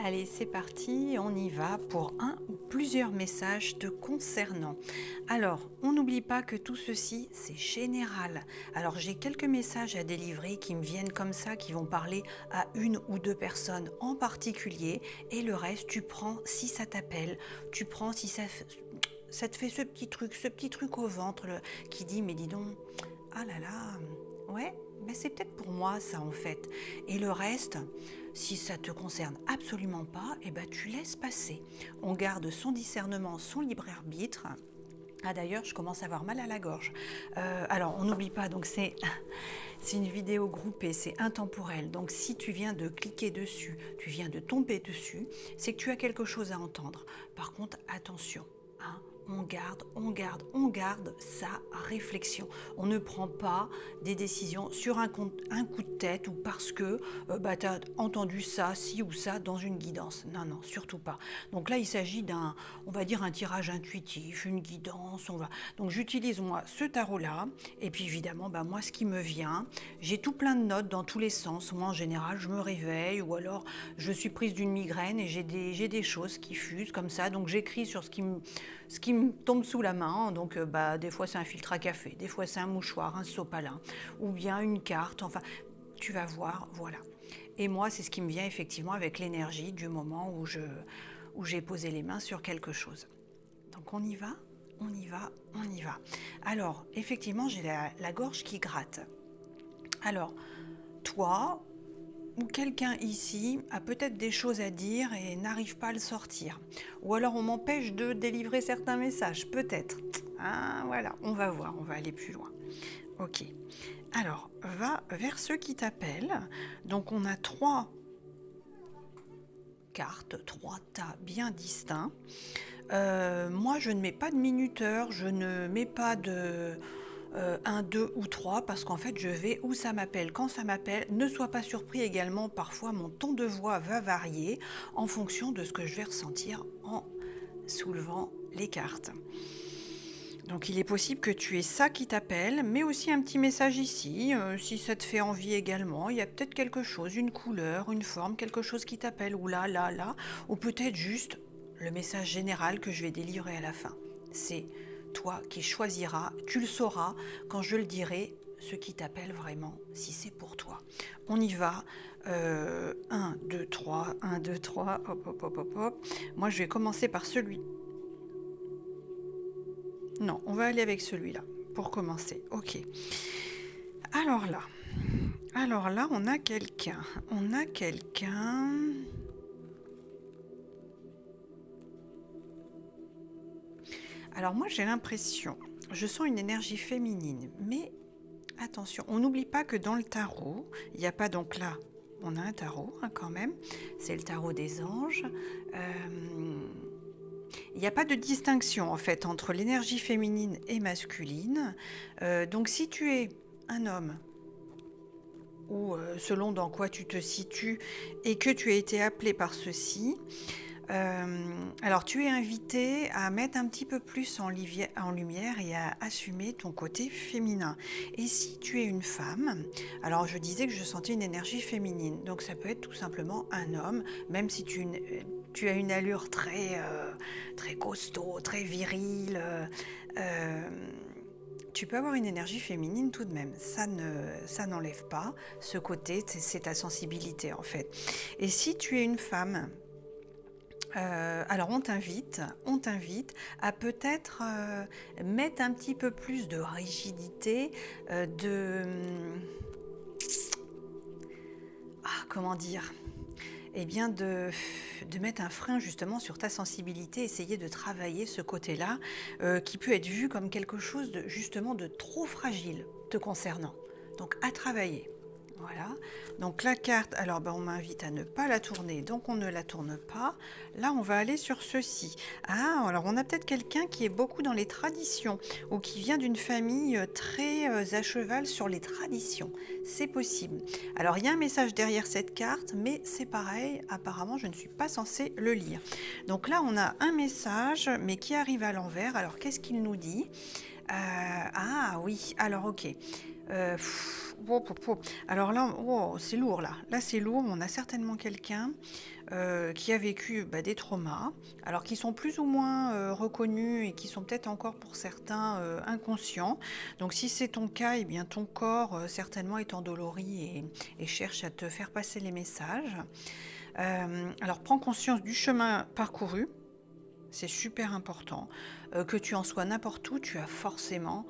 Allez, c'est parti, on y va pour un ou plusieurs messages te concernant. Alors, on n'oublie pas que tout ceci, c'est général. Alors, j'ai quelques messages à délivrer qui me viennent comme ça, qui vont parler à une ou deux personnes en particulier, et le reste, tu prends si ça t'appelle, tu prends si ça te fait ce petit truc au ventre qui dit, mais dis donc, ah là là, ouais, mais c'est peut-être pour moi ça en fait. Et le reste, si ça te concerne absolument pas, eh ben tu laisses passer. On garde son discernement, son libre arbitre. Ah d'ailleurs, je commence à avoir mal à la gorge. Alors, on n'oublie pas, donc c'est une vidéo groupée, c'est intemporel. Donc si tu viens de cliquer dessus, tu viens de tomber dessus, c'est que tu as quelque chose à entendre. Par contre, attention, hein, on garde sa réflexion. On ne prend pas des décisions sur un coup de tête ou parce que tu as entendu ça, ci ou ça dans une guidance. Non, non, surtout pas. Donc là, il s'agit on va dire un tirage intuitif, une guidance. Donc j'utilise moi ce tarot-là et puis évidemment, moi ce qui me vient, j'ai tout plein de notes dans tous les sens. Moi en général, je me réveille ou alors je suis prise d'une migraine et j'ai des choses qui fusent comme ça. Donc j'écris sur ce qui me tombe sous la main, donc des fois c'est un filtre à café, des fois c'est un mouchoir, un sopalin, ou bien une carte, enfin, tu vas voir, voilà. Et moi, c'est ce qui me vient effectivement avec l'énergie du moment où j'ai posé les mains sur quelque chose. Donc on y va, on y va, on y va. Alors, effectivement, j'ai la gorge qui gratte. Alors, toi, ou quelqu'un ici a peut-être des choses à dire et n'arrive pas à le sortir. Ou alors on m'empêche de délivrer certains messages, peut-être. Ah, voilà, on va voir, on va aller plus loin. Ok. Alors, va vers ceux qui t'appellent. Donc on a 3 cartes, 3 tas bien distincts. Moi, je ne mets pas de minuteur, je ne mets pas de 1, 2 ou 3 parce qu'en fait je vais où ça m'appelle, quand ça m'appelle. Ne sois pas surpris également, parfois mon ton de voix va varier en fonction de ce que je vais ressentir en soulevant les cartes. Donc il est possible que tu aies ça qui t'appelle, mais aussi un petit message ici, si ça te fait envie également. Il y a peut-être quelque chose, une couleur, une forme, quelque chose qui t'appelle, ou là, ou peut-être juste le message général que je vais délivrer à la fin. C'est toi qui choisiras, tu le sauras quand je le dirai, ce qui t'appelle vraiment, si c'est pour toi. On y va, 1, 2, 3, 1, 2, 3, hop, hop, hop, hop, hop. Moi je vais commencer par celui. Non, on va aller avec celui-là, pour commencer, ok. Alors là, on a quelqu'un, Alors moi j'ai l'impression, je sens une énergie féminine, mais attention, on n'oublie pas que dans le tarot, il n'y a pas donc là, on a un tarot quand même, c'est le tarot des anges. Il n'y a pas de distinction en fait entre l'énergie féminine et masculine. Donc si tu es un homme, ou selon dans quoi tu te situes, et que tu as été appelé par ceci, alors tu es invité à mettre un petit peu plus en lumière et à assumer ton côté féminin. Et si tu es une femme, alors je disais que je sentais une énergie féminine, donc ça peut être tout simplement un homme, même si tu as une allure très costaud, très virile, tu peux avoir une énergie féminine tout de même, ça n'enlève pas ce côté, c'est ta sensibilité en fait. Et si tu es une femme, alors on t'invite à peut-être mettre un petit peu plus de rigidité, comment dire, eh bien de mettre un frein justement sur ta sensibilité, essayer de travailler ce côté-là qui peut être vu comme quelque chose justement de trop fragile te concernant. Donc à travailler. Voilà, donc la carte, alors on m'invite à ne pas la tourner, donc on ne la tourne pas. Là, on va aller sur ceci. Ah, alors on a peut-être quelqu'un qui est beaucoup dans les traditions ou qui vient d'une famille très à cheval sur les traditions. C'est possible. Alors, il y a un message derrière cette carte, mais c'est pareil, apparemment, je ne suis pas censée le lire. Donc là, on a un message, mais qui arrive à l'envers. Alors, qu'est-ce qu'il nous dit ? Ah oui, alors ok. Alors là, oh, c'est lourd là. Là, c'est lourd. On a certainement quelqu'un qui a vécu des traumas, alors qui sont plus ou moins reconnus et qui sont peut-être encore pour certains inconscients. Donc si c'est ton cas, eh bien ton corps certainement est endolori et cherche à te faire passer les messages. Alors prends conscience du chemin parcouru. C'est super important. Que tu en sois n'importe où, tu as forcément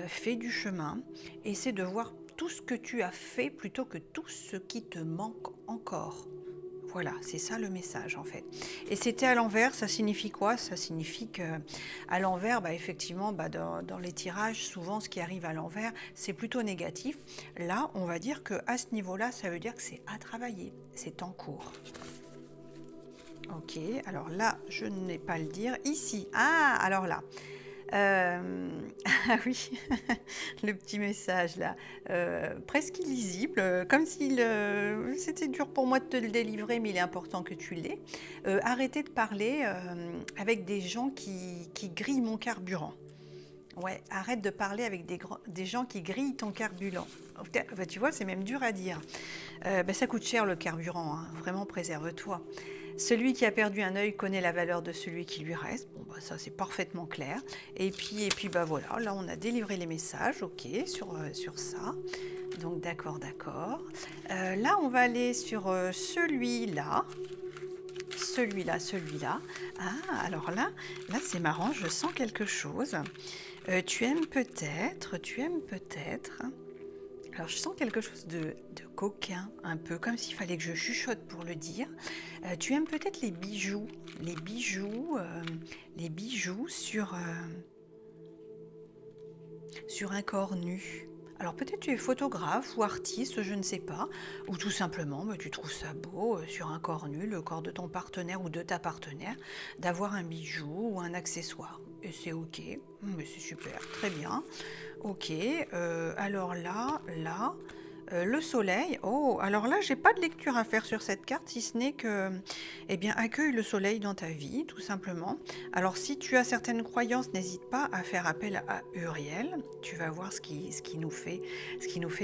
fait du chemin. Essaie de voir tout ce que tu as fait plutôt que tout ce qui te manque encore. Voilà, c'est ça le message en fait. Et c'était à l'envers, ça signifie quoi? Ça signifie que à l'envers, effectivement, dans les tirages, souvent ce qui arrive à l'envers, c'est plutôt négatif. Là, on va dire qu'à ce niveau-là, ça veut dire que c'est à travailler, c'est en cours. Ok, alors là, je n'ai pas à le dire. Ici, alors là. Ah oui, le petit message là, presque illisible, comme s'il c'était dur pour moi de te le délivrer, mais il est important que tu l'aies. Arrêtez de parler avec des gens qui grillent mon carburant. Ouais, arrête de parler avec des gens qui grillent ton carburant. Tu vois, c'est même dur à dire. Ça coûte cher le carburant, hein. Vraiment préserve-toi. Celui qui a perdu un œil connaît la valeur de celui qui lui reste. Bon, ça c'est parfaitement clair. Et puis voilà, là on a délivré les messages, ok, sur ça. Donc d'accord. Là on va aller sur celui-là. Celui-là. Ah, alors là c'est marrant, je sens quelque chose. Tu aimes peut-être. Alors je sens quelque chose de coquin, un peu comme s'il fallait que je chuchote pour le dire. Tu aimes peut-être les bijoux sur un corps nu. Alors peut-être tu es photographe ou artiste, je ne sais pas, ou tout simplement tu trouves ça beau sur un corps nu, le corps de ton partenaire ou de ta partenaire, d'avoir un bijou ou un accessoire. Et c'est ok, mais c'est super, très bien. Ok, alors là, le soleil. Oh, alors là, j'ai pas de lecture à faire sur cette carte, si ce n'est que, accueille le soleil dans ta vie, tout simplement. Alors, si tu as certaines croyances, n'hésite pas à faire appel à Uriel. Tu vas voir ce qui nous fait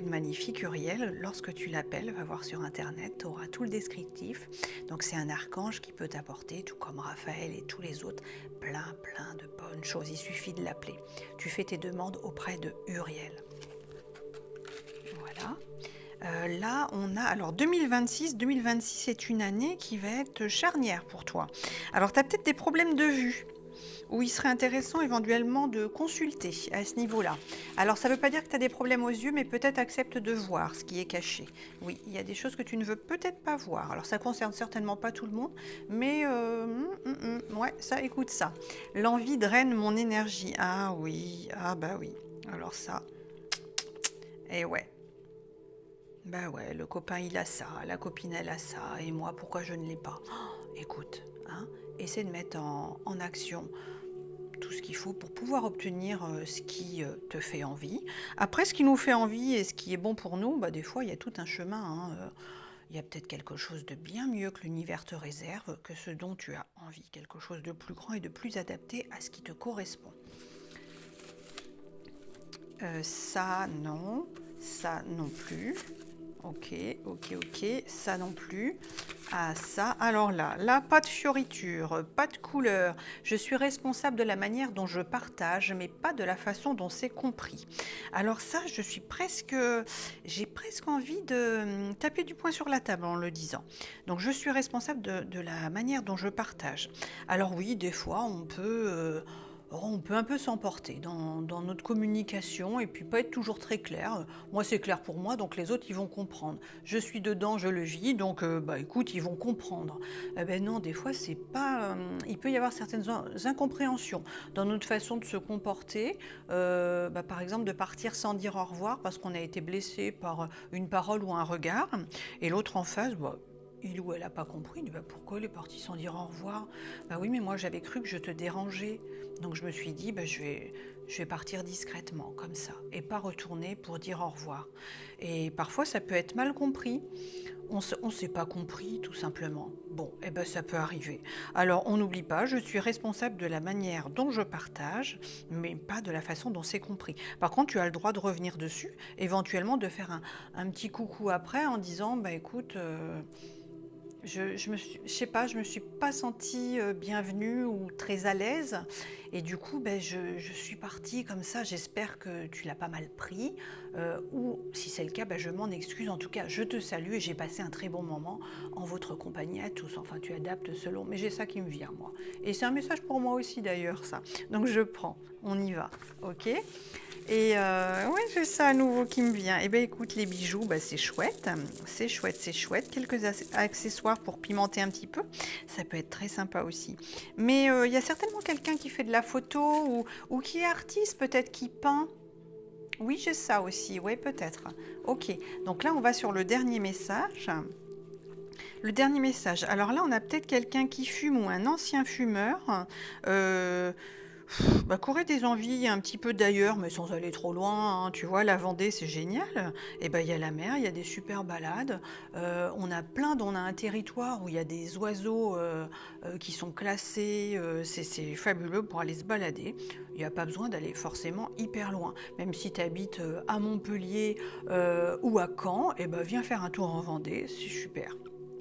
de magnifique. Uriel, lorsque tu l'appelles, va voir sur Internet, tu auras tout le descriptif. Donc, c'est un archange qui peut t'apporter, tout comme Raphaël et tous les autres, plein de bonnes choses. Il suffit de l'appeler. Tu fais tes demandes auprès de Uriel. Voilà. Là, on a... Alors, 2026 est une année qui va être charnière pour toi. Alors, tu as peut-être des problèmes de vue, où il serait intéressant éventuellement de consulter à ce niveau-là. Alors, ça ne veut pas dire que tu as des problèmes aux yeux, mais peut-être accepte de voir ce qui est caché. Oui, il y a des choses que tu ne veux peut-être pas voir. Alors, ça ne concerne certainement pas tout le monde, mais ouais, ça, écoute ça. L'envie draine mon énergie. Ah oui, oui. Alors ça, et ouais. Ouais, le copain il a ça, la copine elle a ça, et moi pourquoi je ne l'ai pas? Écoute, essaie de mettre en action tout ce qu'il faut pour pouvoir obtenir ce qui te fait envie. Après, ce qui nous fait envie et ce qui est bon pour nous, des fois il y a tout un chemin. Il y a peut-être quelque chose de bien mieux que l'univers te réserve, que ce dont tu as envie, quelque chose de plus grand et de plus adapté à ce qui te correspond. Ça non plus. Ok, ça non plus. Ah, ça, alors là, pas de fioriture, pas de couleur. Je suis responsable de la manière dont je partage, mais pas de la façon dont c'est compris. Alors ça, j'ai presque envie de taper du poing sur la table en le disant. Donc, je suis responsable de la manière dont je partage. Alors oui, des fois, on peut un peu s'emporter dans notre communication et puis pas être toujours très clair. Moi, c'est clair pour moi, donc les autres, ils vont comprendre. Je suis dedans, je le vis, donc écoute, ils vont comprendre. Non, des fois, c'est pas... il peut y avoir certaines incompréhensions dans notre façon de se comporter. Par exemple, de partir sans dire au revoir parce qu'on a été blessé par une parole ou un regard. Et l'autre en face, il ou elle n'a pas compris, il dit pourquoi elle est partie sans dire au revoir? Oui, mais moi j'avais cru que je te dérangeais. Donc je me suis dit, je je vais partir discrètement, comme ça, et pas retourner pour dire au revoir. Et parfois, ça peut être mal compris. On ne s'est pas compris, tout simplement. Bon, eh ben, ça peut arriver. Alors, on n'oublie pas, je suis responsable de la manière dont je partage, mais pas de la façon dont c'est compris. Par contre, tu as le droit de revenir dessus, éventuellement de faire un petit coucou après en disant, bah écoute, je sais pas, je me suis pas sentie bienvenue ou très à l'aise. Et du coup, ben, je suis partie comme ça. J'espère que tu l'as pas mal pris. Ou si c'est le cas, ben, je m'en excuse. En tout cas, je te salue et j'ai passé un très bon moment en votre compagnie à tous. Enfin, tu adaptes selon. Mais j'ai ça qui me vient, moi. Et c'est un message pour moi aussi, d'ailleurs, ça. Donc, je prends. On y va. OK? Et ouais, j'ai ça à nouveau qui me vient. Eh bien, écoute, les bijoux, bah, c'est chouette. C'est chouette, c'est chouette. Quelques accessoires pour pimenter un petit peu. Ça peut être très sympa aussi. Mais il y a certainement quelqu'un qui fait de la photo ou qui est artiste, peut-être qui peint. Oui, j'ai ça aussi. Oui, peut-être. Ok. Donc là, on va sur le dernier message. Le dernier message. Alors là, on a peut-être quelqu'un qui fume ou un ancien fumeur. Bah, qu'aurait des envies un petit peu d'ailleurs, mais sans aller trop loin, hein. Tu vois, la Vendée, c'est génial. Et ben, il y a la mer, il y a des super balades. On a un territoire où il y a des oiseaux qui sont classés. C'est fabuleux pour aller se balader. Il n'y a pas besoin d'aller forcément hyper loin. Même si tu habites à Montpellier ou à Caen, et ben, viens faire un tour en Vendée, c'est super.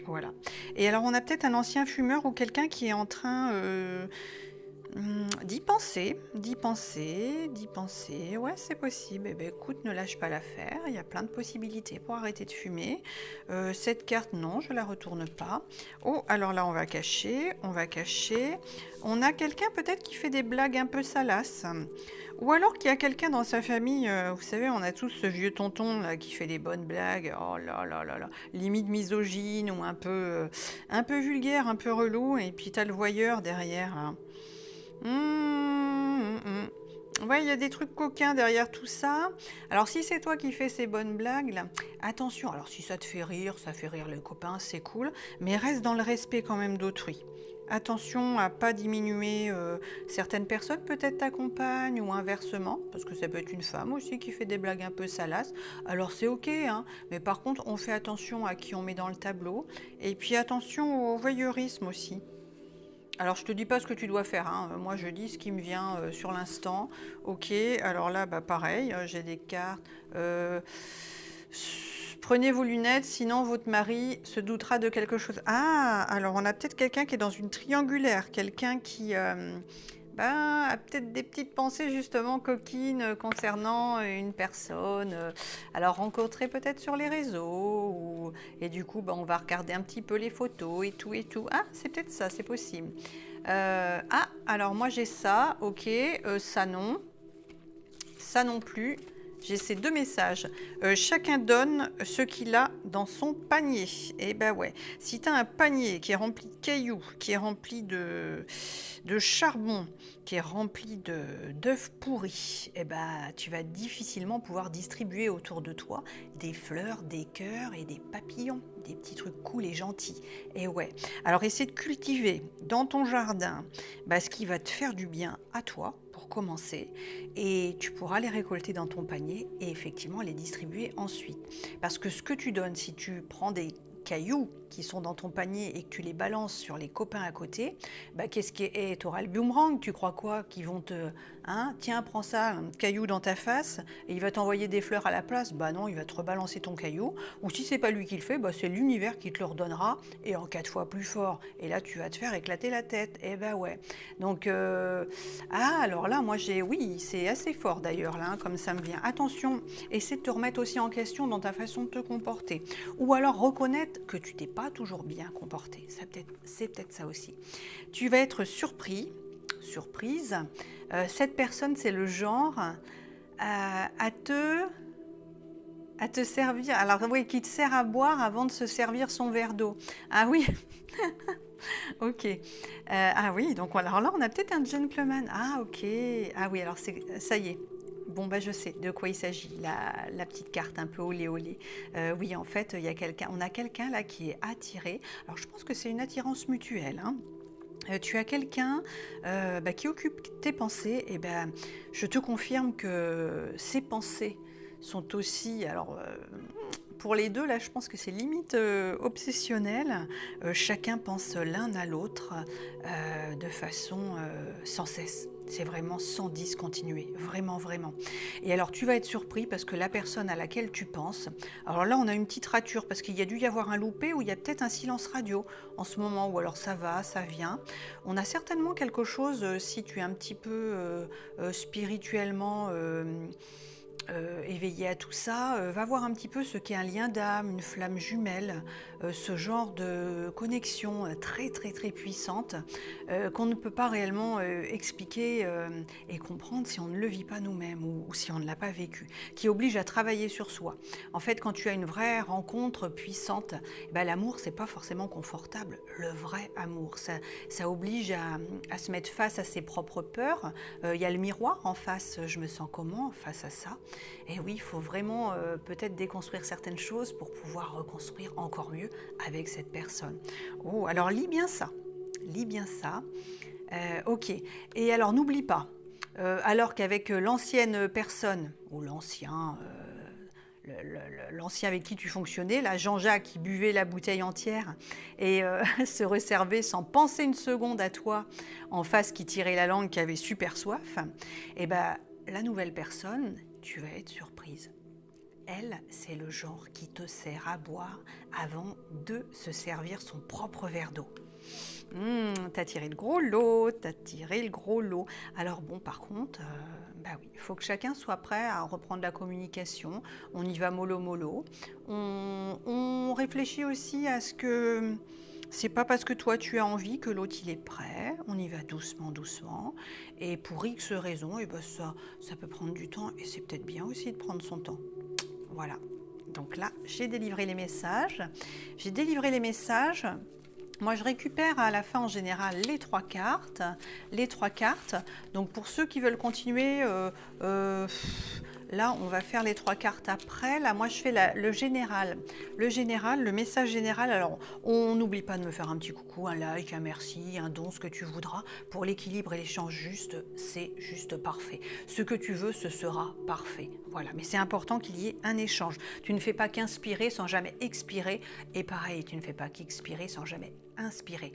Voilà. Et alors, on a peut-être un ancien fumeur ou quelqu'un qui est en train d'y penser, d'y penser, d'y penser. Ouais, c'est possible. Eh ben, écoute, ne lâche pas l'affaire. Il y a plein de possibilités pour arrêter de fumer. Cette carte, non, je la retourne pas. Oh, alors là, on va cacher, on va cacher. On a quelqu'un peut-être qui fait des blagues un peu salaces. Ou alors qu'il y a quelqu'un dans sa famille, vous savez, on a tous ce vieux tonton là, qui fait des bonnes blagues, oh là là là là, limite misogyne ou un peu vulgaire, un peu relou, et puis t'as le voyeur derrière, là. Ouais, il y a des trucs coquins derrière tout ça. Alors, si c'est toi qui fais ces bonnes blagues, là, attention. Alors, si ça te fait rire, ça fait rire les copains, c'est cool. Mais reste dans le respect quand même d'autrui. Attention à pas diminuer certaines personnes, peut-être ta compagne ou inversement, parce que ça peut être une femme aussi qui fait des blagues un peu salaces. Alors c'est ok, hein, mais par contre on fait attention à qui on met dans le tableau, et puis attention au voyeurisme aussi. Alors, je te dis pas ce que tu dois faire, hein. Moi, je dis ce qui me vient sur l'instant. Ok, alors là, bah, pareil, j'ai des cartes. Prenez vos lunettes, sinon votre mari se doutera de quelque chose. Ah, alors on a peut-être quelqu'un qui est dans une triangulaire, quelqu'un qui a peut-être des petites pensées justement coquines concernant une personne. Alors rencontrée peut-être sur les réseaux, et du coup, on va regarder un petit peu les photos et tout et tout. Ah, c'est peut-être ça, c'est possible. Alors moi j'ai ça, ok, ça non plus. J'ai ces deux messages. Chacun donne ce qu'il a dans son panier. Eh ben ouais. Si tu as un panier qui est rempli de cailloux, qui est rempli de charbon, qui est rempli d'œufs pourris, eh ben, tu vas difficilement pouvoir distribuer autour de toi des fleurs, des cœurs et des papillons. Des petits trucs cool et gentils. Et ouais. Alors essaie de cultiver dans ton jardin ce qui va te faire du bien à toi, pour commencer, et tu pourras les récolter dans ton panier et effectivement les distribuer ensuite. Parce que ce que tu donnes, si tu prends des cailloux qui sont dans ton panier et que tu les balances sur les copains à côté, qu'est-ce qui est... Tu auras le boomerang, tu crois quoi? Qui vont te... Hein, tiens, prends ça, un caillou dans ta face, et il va t'envoyer des fleurs à la place. Bah non, il va te rebalancer ton caillou. Ou si c'est pas lui qui le fait, c'est l'univers qui te le redonnera, et en 4 fois plus fort. Et là, tu vas te faire éclater la tête. Eh ben ouais. Donc, alors là, moi oui, c'est assez fort d'ailleurs, là, comme ça me vient. Attention, essaie de te remettre aussi en question dans ta façon de te comporter. Ou alors reconnaître que tu t'es pas toujours bien comporté. C'est peut-être ça aussi. Tu vas être surprise. Cette personne, c'est le genre à te servir. Alors oui, qui te sert à boire avant de se servir son verre d'eau. Ah oui. Ok. Ah oui, donc alors là, on a peut-être un gentleman. Ah ok. Ah oui, alors ça y est. Bon, je sais de quoi il s'agit, la petite carte un peu olé olé. Oui, en fait, on a quelqu'un là qui est attiré. Alors, je pense que c'est une attirance mutuelle, hein. Tu as quelqu'un qui occupe tes pensées, et ben, je te confirme que ces pensées sont aussi, alors pour les deux, là, je pense que c'est limite obsessionnel. Chacun pense l'un à l'autre de façon sans cesse. C'est vraiment sans discontinuer, vraiment, vraiment. Et alors, tu vas être surpris parce que la personne à laquelle tu penses, alors là, on a une petite rature parce qu'il y a dû y avoir un loupé ou il y a peut-être un silence radio en ce moment, ou alors ça va, ça vient. On a certainement quelque chose, si tu es un petit peu spirituellement éveillé à tout ça, va voir un petit peu ce qu'est un lien d'âme, une flamme jumelle, ce genre de connexion très très très puissante qu'on ne peut pas réellement expliquer et comprendre si on ne le vit pas nous-mêmes ou si on ne l'a pas vécu, qui oblige à travailler sur soi. En fait, quand tu as une vraie rencontre puissante, l'amour, c'est pas forcément confortable. Le vrai amour, ça oblige à se mettre face à ses propres peurs. Il y a le miroir en face, je me sens comment face à ça? Et oui, il faut vraiment peut-être déconstruire certaines choses pour pouvoir reconstruire encore mieux avec cette personne. Oh, alors lis bien ça. Lis bien ça. Ok. Et alors n'oublie pas, alors qu'avec l'ancienne personne, ou l'ancien avec qui tu fonctionnais, là, Jean-Jacques qui buvait la bouteille entière et se resservait sans penser une seconde à toi, en face qui tirait la langue, qui avait super soif, et la nouvelle personne, tu vas être surprise. Elle, c'est le genre qui te sert à boire avant de se servir son propre verre d'eau. T'as tiré le gros lot, t'as tiré le gros lot. Alors bon, par contre, oui, il faut que chacun soit prêt à reprendre la communication. On y va mollo mollo. On réfléchit aussi à ce que c'est pas parce que toi tu as envie que l'autre il est prêt. On y va doucement, doucement. Et pour X raisons, ça peut prendre du temps et c'est peut-être bien aussi de prendre son temps. Voilà. Donc là, j'ai délivré les messages. Moi, je récupère à la fin, en général, les trois cartes. Donc, pour ceux qui veulent continuer, là, on va faire les trois cartes après. Là, moi, je fais le général. Le message général. Alors, on n'oublie pas de me faire un petit coucou, un like, un merci, un don, ce que tu voudras. Pour l'équilibre et l'échange juste, c'est juste parfait. Ce que tu veux, ce sera parfait. Voilà, mais c'est important qu'il y ait un échange. Tu ne fais pas qu'inspirer sans jamais expirer. Et pareil, tu ne fais pas qu'expirer sans jamais inspirer,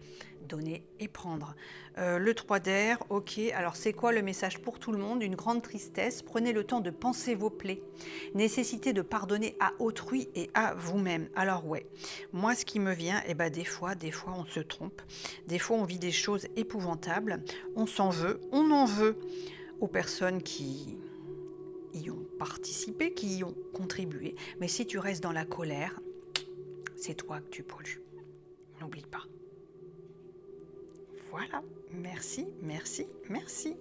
donner et prendre. Le 3 d'air, ok. Alors c'est quoi le message pour tout le monde? Une grande tristesse. Prenez le temps de penser vos plaies. Nécessité de pardonner à autrui et à vous-même. Alors ouais, moi ce qui me vient, des fois on se trompe. Des fois on vit des choses épouvantables. On s'en veut, on en veut aux personnes qui y ont participé, qui y ont contribué. Mais si tu restes dans la colère, c'est toi que tu pollues. N'oublie pas. Voilà, merci, merci, merci.